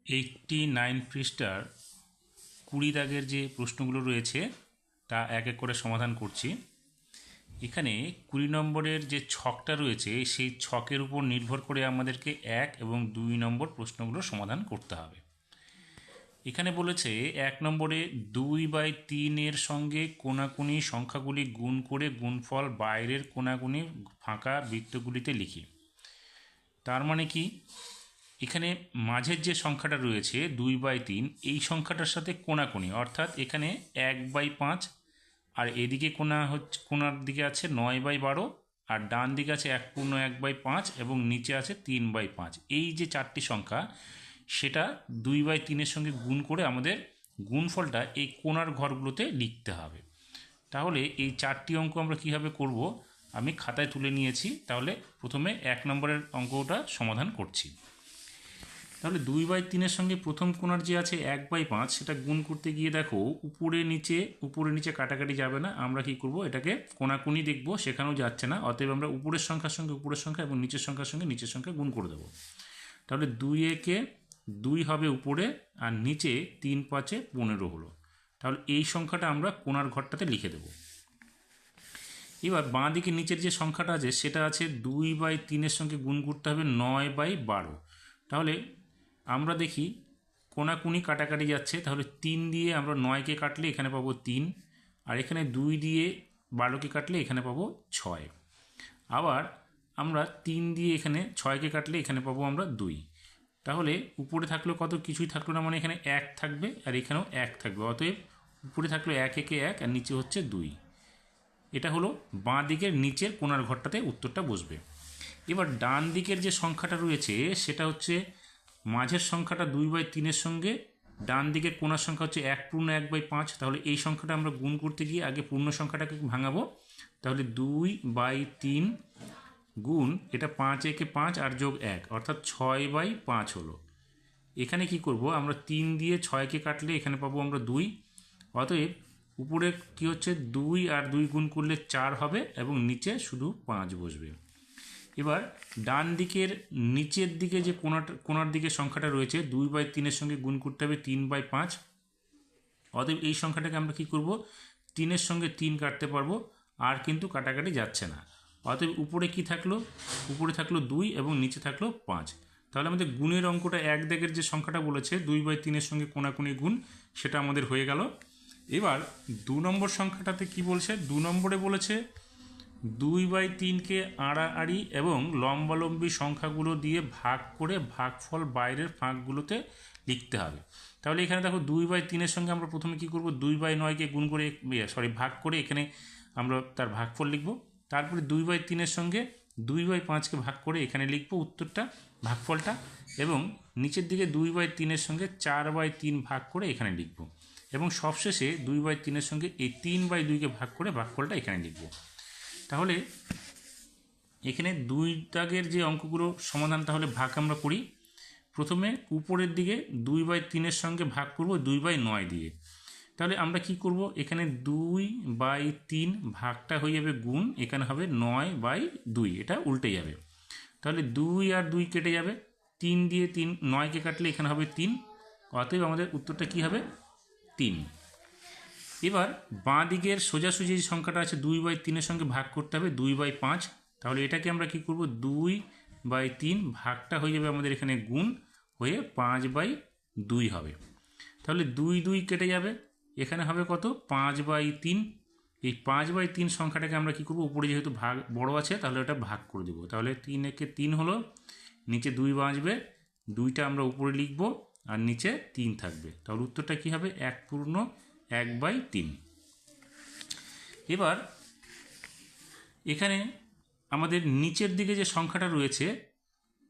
89 পৃষ্ঠার 20 দাগের যে প্রশ্নগুলো রয়েছে তা এক এক করে সমাধান করছি। এখানে 20 নম্বরের যে ছকটা রয়েছে সেই ছকের উপর নির্ভর করে আমাদেরকে 1 এবং 2 নম্বর প্রশ্নগুলো সমাধান করতে হবে। এখানে বলেছে 1 নম্বরে 2/3 এর সঙ্গে কোণাকুণি সংখ্যাগুলি গুণ করে গুণফল বাইরের কোণাকুণি ফাঁকা বৃত্তগুলিতে লিখি। তার মানে কি, এখানে মাঝের যে সংখ্যাটা রয়েছে 2/3 এই সংখ্যাটার সাথে কোণাকুণি, অর্থাৎ এখানে 1/5 আর এদিকে কোণার দিকে আছে 9/12 আর ডান দিকে আছে 1/5 এবং নিচে আছে 3/5। এই যে চারটি সংখ্যা সেটা 2/3 সঙ্গে গুণ করে আমাদের গুণফলটা এই কোণার ঘরগুলোতে লিখতে হবে। তাহলে এই চারটি অঙ্ক আমরা কীভাবে করব আমি খাতায় তুলে নিয়েছি। তাহলে প্রথমে 1 নম্বরের অঙ্কটা সমাধান করছি। তাহলে 2/3 সঙ্গে প্রথম কোণার যে আছে 1/5 সেটা গুণ করতে গিয়ে দেখো উপরে নিচে কাটাকাটি যাবে না, আমরা কি করব এটাকে কোণাকুণি দেখব, সেখানেও যাচ্ছে না, অতএব আমরা উপরের সংখ্যার সঙ্গে উপরের সংখ্যা এবং নিচের সংখ্যার সঙ্গে নিচের সংখ্যা গুণ করে দেবো। তাহলে 2 2 হবে উপরে আর নিচে 3 5 15 হলো। তাহলে এই সংখ্যাটা আমরা কোণার ঘরটাতে লিখে দেব। এবার বাঁ দিকে নিচের যে সংখ্যাটা আছে সেটা আছে 2/3 সঙ্গে গুণ করতে হবে 9/12। তাহলে আমরা দেখি কোণাকুণি কাটাকাটি যাচ্ছে, তাহলে 3 দিয়ে আমরা 9কে কাটলে এখানে পাবো 3, আর এখানে 2 দিয়ে 12কে কাটলে এখানে পাবো 6। আবার আমরা 3 দিয়ে এখানে 6কে কাটলে এখানে পাবো আমরা 2। তাহলে উপরে থাকলো কত, কিছুই থাকলো না, মানে এখানে 1 থাকবে আর এখানেও 1 থাকবে, অতএব উপরে থাকলো 1 একে 1 আর নিচে হচ্ছে 2। এটা হলো বাঁ দিকের নিচের কোণার ঘরটাতে উত্তরটা বসবে। এবার ডান দিকের যে সংখ্যাটা রয়েছে সেটা হচ্ছে মাঝের সংখ্যাটা 2/3 সঙ্গে ডান দিকের কোণার সংখ্যা হচ্ছে 1/5। তাহলে এই সংখ্যাটা আমরা গুণ করতে গিয়ে আগে পূর্ণ সংখ্যাটাকে ভাঙাবো। তাহলে 2/3 গুণ এটা 5 একে 5 আর যোগ 1 অর্থাৎ 6/5 হলো। এখানে কি করব, আমরা 3 দিয়ে 6কে কাটলে এখানে পাবো আমরা 2, অতএব উপরে কি হচ্ছে 2 আর 2 গুণ করলে 4 হবে এবং নিচে শুধু 5 বসবে। এবার ডান দিকের নিচের দিকে যে কোণার দিকে সংখ্যাটা রয়েছে 2/3 সঙ্গে গুণ করতে হবে 3/5, অতএব এই সংখ্যাটাকে আমরা কি করব 3 সঙ্গে 3 কাটতে পারবো, আর কিন্তু কাটাকাটি যাচ্ছে না, অতএব উপরে কি থাকলো, উপরে থাকলো 2 এবং নিচে থাকলো 5। তাহলে আমাদের গুণের অঙ্কটা 1 দাগের যে সংখ্যাটা বলেছে 2/3 সঙ্গে কোণাকুণি গুণ সেটা আমাদের হয়ে গেল। এবার 2 নম্বর সংখ্যাটাতে কি বলছে, 2 নম্বরে বলেছে 2/3কে আড়াআড়ি এবং লম্বালম্বী সংখ্যাগুলো দিয়ে ভাগ করে ভাগফল বাইরের ফাঁকগুলোতে লিখতে হবে। তাহলে এখানে দেখো 2/3 সঙ্গে আমরা প্রথমে কি করব, 2/9কে গুণ করে ভাগ করে এখানে আমরা তার ভাগফল লিখব। তারপরে 2/3 সঙ্গে 2/5কে ভাগ করে এখানে লিখব উত্তরটা, ভাগফলটা, এবং নিচের দিকে 2/3 সঙ্গে 4/3 ভাগ করে এখানে লিখব, এবং সবশেষে 2/3 সঙ্গে এই 3/2কে ভাগ করে ভাগফলটা এখানে লিখব। তাহলে এখানে 2 দাগের যে অঙ্কগুলো সমাধান, তাহলে ভাগ আমরা করি। প্রথমে উপরের দিকে 2/3 সঙ্গে ভাগ করব 2/9 দিয়ে। তাহলে আমরা কি করব, এখানে 2/3 ভাগটা হয়ে যাবে গুণ, এখানে হবে 9/2, এটা উল্টে যাবে। তাহলে 2 আর 2 কেটে যাবে, 3 দিয়ে 9কে কাটলে এখানে হবে 3, অতএব আমাদের উত্তরটা কি হবে 3। এবার বাঁ দিকের সোজাসুজি যে সংখ্যাটা আছে 2/3 সঙ্গে ভাগ করতে হবে 2/5। তাহলে এটাকে আমরা কি করব, 2/3 ভাগটা হয়ে যাবে আমাদের এখানে গুণ হয়ে 5/2 হবে। তাহলে 2 2 কেটে যাবে, এখানে হবে কত 5/3। এই 5/3 সংখ্যাটাকে আমরা কি করব, উপরে যেহেতু ভাগ বড় আছে তাহলে ওটা ভাগ করে দেবো। তাহলে 3 একে 3 হলো, নিচে 2 বাঁচবে, 2টা আমরা উপরে লিখব আর নিচে 3 থাকবে। তাহলে উত্তরটা কি হবে 1/3। এবার এখানে আমাদের নিচের দিকে যে সংখ্যাটা রয়েছে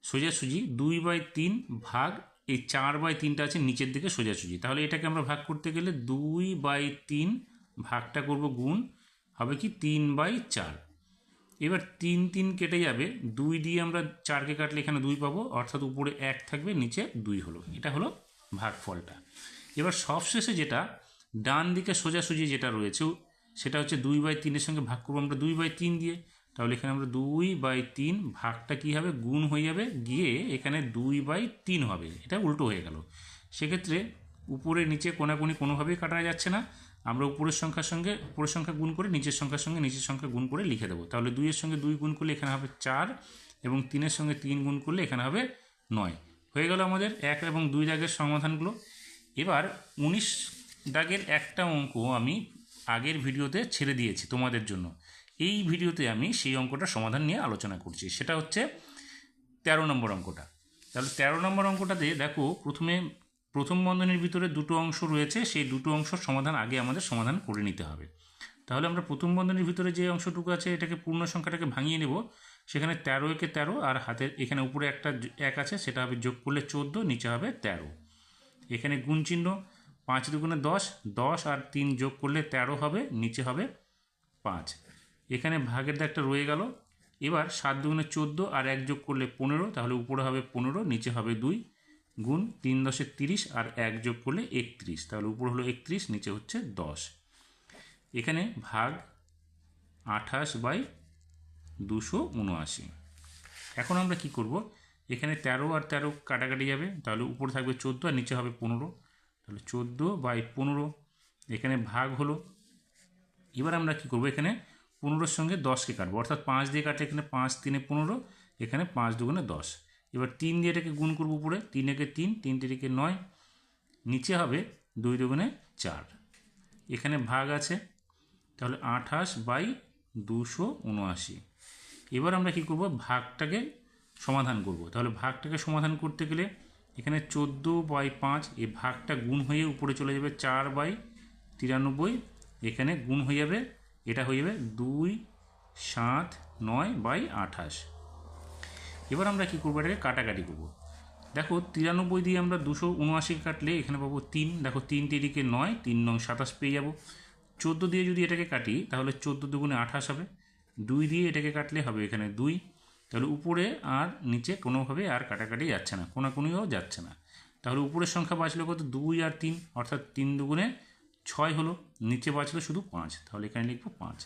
সোজাসুজি 2/3 ভাগ এই 4/3টা আছে নিচের দিকে সোজাসুজি, তাহলে এটাকে আমরা ভাগ করতে গেলে 2/3 ভাগটা করব গুণ, হবে কি 3/4। এবার 3 3 কেটে যাবে, 2 দিয়ে আমরা 4কে কাটলে এখানে 2 পাবো, অর্থাৎ উপরে 1 থাকবে নিচে 2 হলো। এটা হলো ভাগফলটা। এবার সবশেষে যেটা ডান দিকে সোজাসুজি যেটা রয়েছে সেটা হচ্ছে 2/3 সঙ্গে ভাগ করবো আমরা 2/3 দিয়ে। তাহলে এখানে আমরা 2/3 ভাগটা কী হবে গুণ হয়ে যাবে গিয়ে এখানে 2/3 হবে, এটা উল্টো হয়ে গেল। সেক্ষেত্রে উপরে নিচে কোনাকুনি কোনোভাবেই কাটা যাচ্ছে না, আমরা উপরের সংখ্যার সঙ্গে উপরের সংখ্যা গুণ করে নিচের সংখ্যার সঙ্গে নিচের সংখ্যা গুণ করে লিখে দেবো। তাহলে 2-এর সঙ্গে 2 গুণ করলে এখানে হবে 4 এবং 3-এর সঙ্গে 3 গুণ করলে এখানে হবে 9। হয়ে গেল আমাদের 1 এবং 2 দাগের সমাধানগুলো। এবার 19 দাগের একটা অঙ্ক আমি আগের ভিডিওতে ছেড়ে দিয়েছি তোমাদের জন্য। এই ভিডিওতে আমি সেই অঙ্কটার সমাধান নিয়ে আলোচনা করছি, সেটা হচ্ছে 13 নম্বর অঙ্কটা। তাহলে 13 নম্বর অঙ্কটাতে দেখো প্রথম বন্ধনীর ভিতরে দুটো অংশ রয়েছে, সেই দুটো অংশের সমাধান আগে আমাদের সমাধান করে নিতে হবে। তাহলে আমরা প্রথম বন্ধনীর ভিতরে যে অংশটুকু আছে এটাকে পূর্ণ সংখ্যাটাকে ভাঙিয়ে নেব। সেখানে 13 একে 13 আর হাতের এখানে উপরে একটা 1 আছে, সেটা হবে যোগ করলে 14, নিচে হবে 13। এখানে গুণ চিহ্ন, 5 দুগুণে 10, 10 আর 3 যোগ করলে 13 হবে, নিচে হবে 5। এখানে ভাগের দাগটা রয়ে গেল। এবার 7 দুগুণে 14 আর 1 যোগ করলে 15, তাহলে উপরে হবে 15, নিচে হবে 2, গুণ 3 10 30 আর 1 যোগ করলে 31, তাহলে উপরে হলো 31, নিচে হচ্ছে 10। এখানে ভাগ 28/279। এখন আমরা কি করব, এখানে 13 আর 13 কাটাকাটি যাবে, তাহলে উপরে থাকবে 14 আর নিচে হবে 15, তাহলে 14/15। এখানে ভাগ হলো। এবার আমরা কি করব, এখানে 15-র সঙ্গে 10কে কাটবো, অর্থাৎ 5 দিয়ে কাটলে এখানে 5 3 15, এখানে 5 দুগুণে 10। এবার 3 দিয়ে এটাকে গুণ করবো, উপরে 3 একে 3, 3 তিরিকে 9, নিচে হবে 2 দুগুণে 4। এখানে ভাগ আছে, তাহলে 28/279। এবার আমরা কি করব, ভাগটাকে সমাধান করব। তাহলে ভাগটাকে সমাধান করতে গেলে এখানে 14/5, এই ভাগটা গুণ হয়ে উপরে চলে যাবে 4/93, এখানে গুণ হয়ে যাবে, এটা হয়ে যাবে 279/28। এবার আমরা কি করবো, এটাকে কাটাকাটি করবো। দেখো 93 দিয়ে আমরা 279 কাটলে এখানে পাবো 3, দেখো 3 তিরিকে 9, 3 9 27 পেয়ে যাবো। 14 দিয়ে যদি এটাকে কাটি তাহলে 14 দুগুণে 28 হবে। 2 দিয়ে এটাকে কাটলে হবে এখানে 2, তাহলে উপরে আর নিচে কোনোভাবে আর কাটাকাটি যাচ্ছে না, কোনাকুনিও যাচ্ছে না। তাহলে উপরের সংখ্যা বাঁচলো কত, 2 আর 3, অর্থাৎ 3 দুগুণে 6 হলো, নিচে বাঁচলো শুধু 5, তাহলে এখানে লিখবো 5।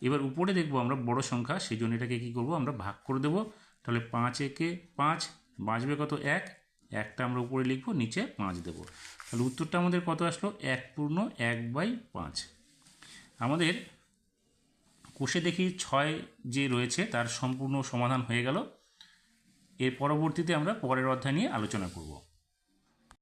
এবার উপরে দেখবো আমরা বড় সংখ্যা, সেই জন্য এটাকে কী করবো, আমরা ভাগ করে দেবো। তাহলে 5 একে 5, বাঁচবে কত, 1, একটা আমরা উপরে লিখবো, নিচে 5 দেবো। তাহলে উত্তরটা আমাদের কত আসলো, 1/5। আমাদের কোষে দেখি 6 যে রয়েছে তার সম্পূর্ণ সমাধান হয়ে গেল। এর পরবর্তীতে আমরা পরের অধ্যায় নিয়ে আলোচনা করব।